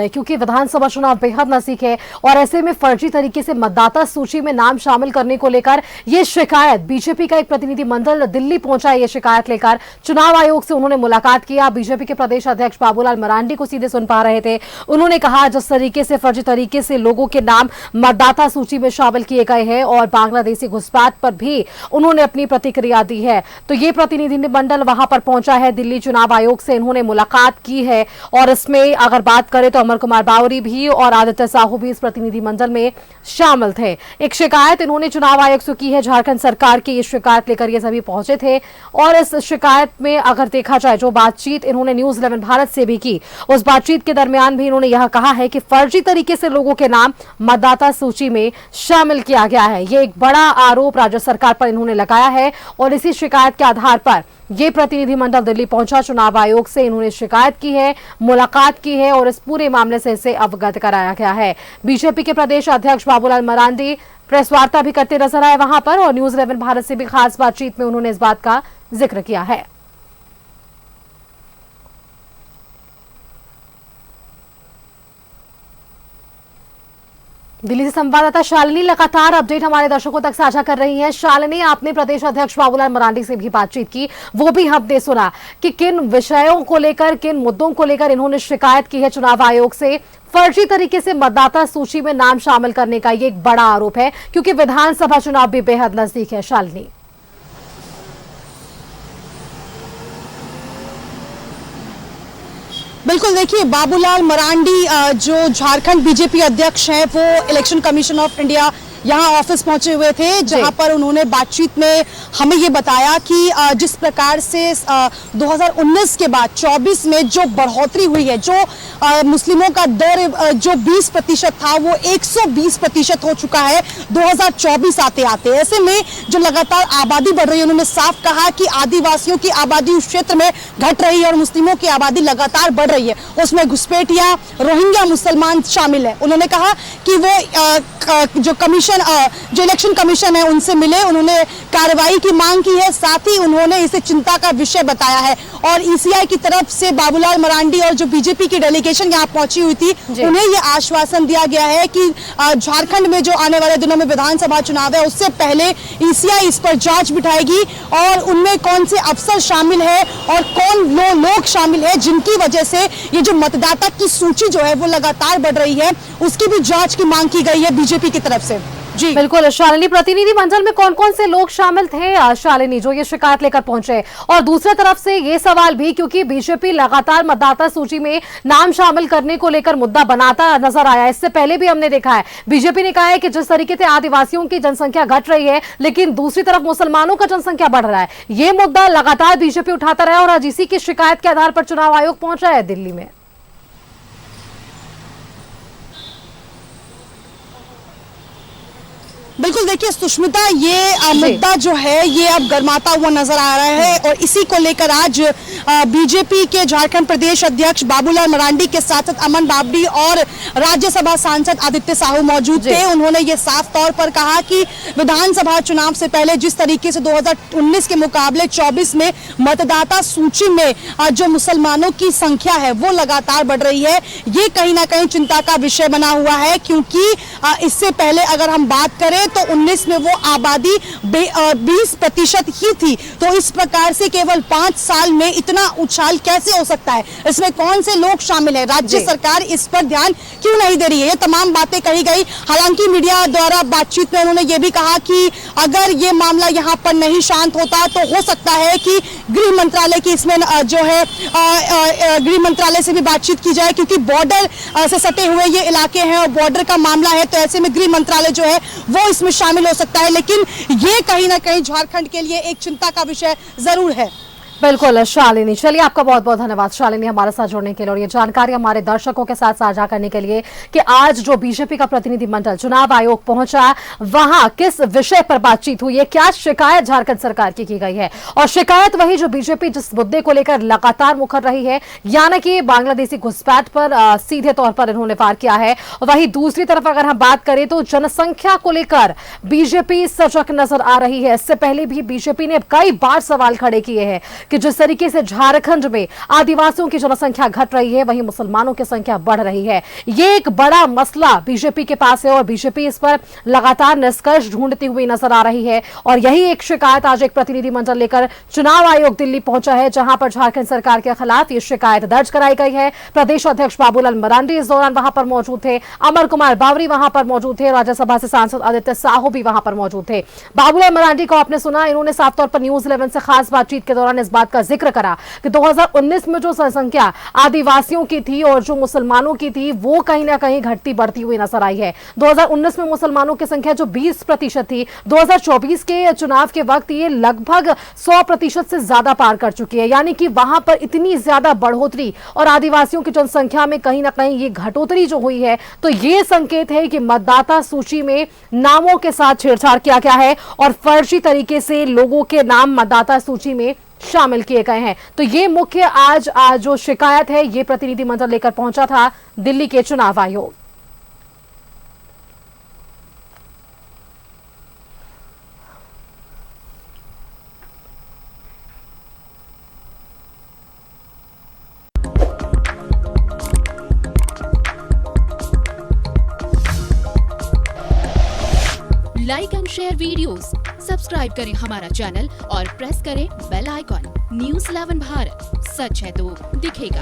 क्योंकि विधानसभा चुनाव बेहद नजदीक है और ऐसे में फर्जी तरीके से मतदाता सूची में नाम शामिल करने को लेकर ये शिकायत बीजेपी का एक प्रतिनिधि मंडल दिल्ली पहुंचा है। ये शिकायत लेकर चुनाव आयोग से उन्होंने मुलाकात किया। बीजेपी के प्रदेश अध्यक्ष बाबूलाल मरांडी को सीधे सुन पा रहे थे। उन्होंने कहा जिस तरीके से फर्जी तरीके से लोगों के नाम मतदाता सूची में शामिल किए गए हैं और बांग्लादेशी घुसपैठ पर भी उन्होंने अपनी प्रतिक्रिया दी है। तो ये प्रतिनिधि मंडल वहां पर पहुंचा है दिल्ली चुनाव आयोग से इन्होंने मुलाकात की है और इसमें अगर बात करें तो अमर कुमार बावरी भी और आदित्य साहू भी इस प्रतिनिधि मंडल में शामिल थे। एक शिकायत इन्होंने चुनाव आयोग से की है। झारखंड सरकार की ये शिकायत लेकर ये सभी पहुंचे थे और इस शिकायत में अगर देखा जाए जो बातचीत इन्होंने न्यूज 11 भारत से भी की, उस बातचीत के दरमियान भी इन्होंने यह कहा है कि फर्जी तरीके से लोगों के नाम मतदाता सूची में शामिल किया गया है। ये एक बड़ा आरोप राज्य सरकार पर इन्होंने लगाया है और इसी शिकायत के आधार पर ये प्रतिनिधि मंडल दिल्ली पहुंचा। चुनाव आयोग से इन्होंने शिकायत की है, मुलाकात की है और इस पूरे मामले से इसे अवगत कराया गया है। बीजेपी के प्रदेश अध्यक्ष बाबूलाल मरांडी प्रेस वार्ता भी करते नजर आए वहां पर और न्यूज 11 भारत से भी खास बातचीत में उन्होंने इस बात का जिक्र किया है। दिल्ली से संवाददाता शालिनी लगातार अपडेट हमारे दर्शकों तक साझा कर रही हैं। शालिनी, आपने प्रदेश अध्यक्ष बाबूलाल मरांडी से भी बातचीत की, वो भी हमने सुना कि किन विषयों को लेकर, किन मुद्दों को लेकर इन्होंने शिकायत की है चुनाव आयोग से। फर्जी तरीके से मतदाता सूची में नाम शामिल करने का ये एक बड़ा आरोप है क्योंकि विधानसभा चुनाव भी बेहद नजदीक है। शालिनी, बिल्कुल, देखिए बाबूलाल मरांडी जो झारखंड बीजेपी अध्यक्ष हैं वो इलेक्शन कमीशन ऑफ इंडिया यहाँ ऑफिस पहुंचे हुए थे, जहां पर उन्होंने बातचीत में हमें ये बताया कि जिस प्रकार से 2019 के बाद 24 में जो बढ़ोतरी हुई है, जो मुस्लिमों का दर जो 20% था वो 120% हो चुका है 2024 आते आते। ऐसे में जो लगातार आबादी बढ़ रही है, उन्होंने साफ कहा कि आदिवासियों की आबादी उस क्षेत्र में घट रही है और मुस्लिमों की आबादी लगातार बढ़ रही है, उसमें घुसपैठिया रोहिंग्या मुसलमान शामिल है। उन्होंने कहा कि वो जो इलेक्शन कमीशन है उनसे मिले, उन्होंने कार्रवाई की मांग की है, साथ ही उन्होंने इसे चिंता का विषय बताया है। और ईसीआई की तरफ से बाबूलाल मरांडी और जो बीजेपी की डेलीगेशन यहाँ पहुंची हुई थी, उन्हें यह आश्वासन दिया गया है कि झारखंड में जो आने वाले दिनों में विधानसभा चुनाव है उससे पहले ईसीआई इस पर जांच बिठाएगी और उनमें कौन से अफसर शामिल है और कौन लोग शामिल है जिनकी वजह से ये जो मतदाता की सूची जो है वो लगातार बढ़ रही है, उसकी भी जांच की मांग की गई है बीजेपी की तरफ से। जी बिल्कुल शालिनी, प्रतिनिधि मंडल में कौन कौन से लोग शामिल थे शालिनी जो ये शिकायत लेकर पहुंचे? और दूसरी तरफ से ये सवाल भी, क्योंकि बीजेपी लगातार मतदाता सूची में नाम शामिल करने को लेकर मुद्दा बनाता नजर आया, इससे पहले भी हमने देखा है बीजेपी ने कहा है कि जिस तरीके से आदिवासियों की जनसंख्या घट रही है लेकिन दूसरी तरफ मुसलमानों का जनसंख्या बढ़ रहा है, ये मुद्दा लगातार बीजेपी उठाता रहा और आज इसी की शिकायत के आधार पर चुनाव आयोग पहुंचा है दिल्ली में। बिल्कुल, देखिए सुष्मिता, ये मुद्दा जो है ये अब गर्माता हुआ नजर आ रहा है और इसी को लेकर आज बीजेपी के झारखंड प्रदेश अध्यक्ष बाबूलाल मरांडी के साथ अमन बावड़ी और राज्यसभा सांसद आदित्य साहू मौजूद थे। उन्होंने ये साफ तौर पर कहा कि विधानसभा चुनाव से पहले जिस तरीके से 2019 के मुकाबले 24 में मतदाता सूची में जो मुसलमानों की संख्या है वो लगातार बढ़ रही है, ये कहीं ना कहीं चिंता का विषय बना हुआ है। क्योंकि इससे पहले अगर हम बात करें तो 19 में वो आबादी 20% ही थी, तो इस प्रकार से केवल 5 साल में इतना उछाल कैसे हो सकता है? इसमें कौन से लोग शामिल है? राज्य सरकार इस पर ध्यान क्यों नहीं दे रही है? ये तमाम बातें कही गई। हालांकि मीडिया द्वारा बातचीत में उन्होंने ये भी कहा कि अगर ये मामला यहाँ पर नहीं शांत होता तो हो सकता है कि गृह मंत्रालय की इसमें जो है गृह मंत्रालय से भी बातचीत की जाए, क्योंकि बॉर्डर से सटे हुए ये इलाके हैं और बॉर्डर का मामला है, तो ऐसे में गृह मंत्रालय जो है वो इसमें शामिल हो सकता है। लेकिन ये कहीं ना कहीं झारखंड के लिए एक चिंता का विषय जरूर है। बिल्कुल शालिनी, चलिए आपका बहुत बहुत धन्यवाद शालिनी हमारे साथ जुड़ने के लिए और ये जानकारी हमारे दर्शकों के साथ साझा करने के लिए कि आज जो बीजेपी का प्रतिनिधि मंडल चुनाव आयोग पहुंचा, वहां किस विषय पर बातचीत हुई है, क्या शिकायत झारखंड सरकार की गई है और शिकायत वही जो बीजेपी जिस मुद्दे को लेकर लगातार मुखर रही है, यानी कि बांग्लादेशी घुसपैठ पर सीधे तौर पर इन्होंने वार किया है। वही दूसरी तरफ अगर हम बात करें तो जनसंख्या को लेकर बीजेपी सजग नजर आ रही है। इससे पहले भी बीजेपी ने कई बार सवाल खड़े किए हैं कि जिस तरीके से झारखंड में आदिवासियों की जनसंख्या घट रही है, वहीं मुसलमानों की संख्या बढ़ रही है। ये एक बड़ा मसला बीजेपी के पास है और बीजेपी इस पर लगातार निष्कर्ष ढूंढती हुई नजर आ रही है। और यही एक शिकायत आज एक प्रतिनिधिमंडल लेकर चुनाव आयोग दिल्ली पहुंचा है, जहां पर झारखंड सरकार के खिलाफ ये शिकायत दर्ज कराई गई है। प्रदेश अध्यक्ष बाबूलाल मरांडी इस दौरान वहां पर मौजूद थे, अमर कुमार बावरी वहां पर मौजूद थे, राज्यसभा से सांसद आदित्य साहू भी वहां पर मौजूद थे। बाबूलाल मरांडी को आपने सुना, इन्होंने साफ तौर पर न्यूज 11 से खास बातचीत के दौरान इस बात का जिक्र करा कि 2019 में जो जनसंख्या आदिवासियों की थी और जो मुसलमानों की थी, वो कहीं ना कहीं घटती बढ़ती हुई नजर आई है। 2019 में मुसलमानों की संख्या जो 20% थी, 2024 के चुनाव के वक्त ये लगभग 100% से ज्यादा पार कर चुकी है। यानी कि वहां पर इतनी ज्यादा बढ़ोतरी और आदिवासियों की जनसंख्या में कहीं ना कहीं ये घटोतरी जो हुई है, तो ये संकेत है कि मतदाता सूची में नामों के साथ छेड़छाड़ किया गया है और फर्जी तरीके से लोगों के नाम मतदाता सूची में शामिल किए गए हैं। तो ये मुख्य आज जो शिकायत है, ये प्रतिनिधिमंडल लेकर पहुंचा था दिल्ली के चुनाव आयोग। Like and share videos, subscribe करें हमारा चैनल और प्रेस करें बेल आइकॉन। न्यूज़ 11 भारत, सच है तो दिखेगा।